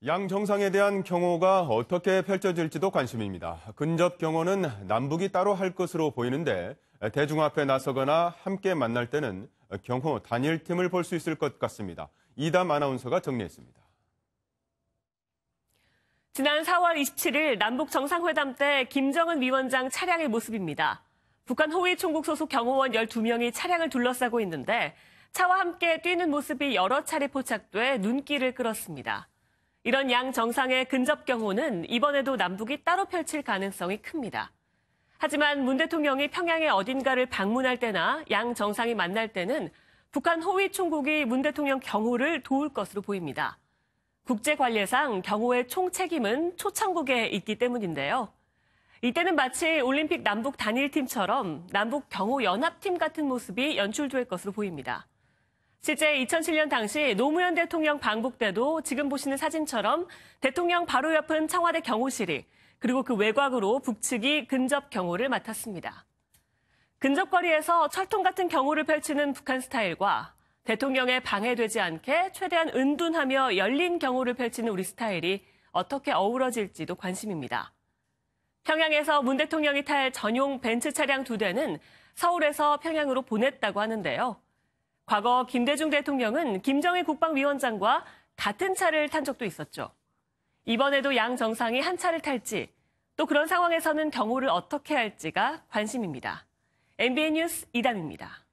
양 정상에 대한 경호가 어떻게 펼쳐질지도 관심입니다. 근접 경호는 남북이 따로 할 것으로 보이는데 대중 앞에 나서거나 함께 만날 때는 경호 단일팀을 볼 수 있을 것 같습니다. 이담 아나운서가 정리했습니다. 지난 4월 27일 남북 정상회담 때 김정은 위원장 차량의 모습입니다. 북한 호위 총국 소속 경호원 12명이 차량을 둘러싸고 있는데 차와 함께 뛰는 모습이 여러 차례 포착돼 눈길을 끌었습니다. 이런 양 정상의 근접 경호는 이번에도 남북이 따로 펼칠 가능성이 큽니다. 하지만 문 대통령이 평양의 어딘가를 방문할 때나 양 정상이 만날 때는 북한 호위 총국이 문 대통령 경호를 도울 것으로 보입니다. 국제 관례상 경호의 총 책임은 초청국에 있기 때문인데요. 이때는 마치 올림픽 남북 단일팀처럼 남북 경호 연합팀 같은 모습이 연출될 것으로 보입니다. 실제 2007년 당시 노무현 대통령 방북 때도 지금 보시는 사진처럼 대통령 바로 옆은 청와대 경호실이 그리고 그 외곽으로 북측이 근접 경호를 맡았습니다. 근접거리에서 철통 같은 경호를 펼치는 북한 스타일과 대통령에 방해되지 않게 최대한 은둔하며 열린 경호를 펼치는 우리 스타일이 어떻게 어우러질지도 관심입니다. 평양에서 문 대통령이 탈 전용 벤츠 차량 2대는 서울에서 평양으로 보냈다고 하는데요. 과거 김대중 대통령은 김정일 국방위원장과 같은 차를 탄 적도 있었죠. 이번에도 양 정상이 한 차를 탈지, 또 그런 상황에서는 경호를 어떻게 할지가 관심입니다. MBN 뉴스 이담입니다.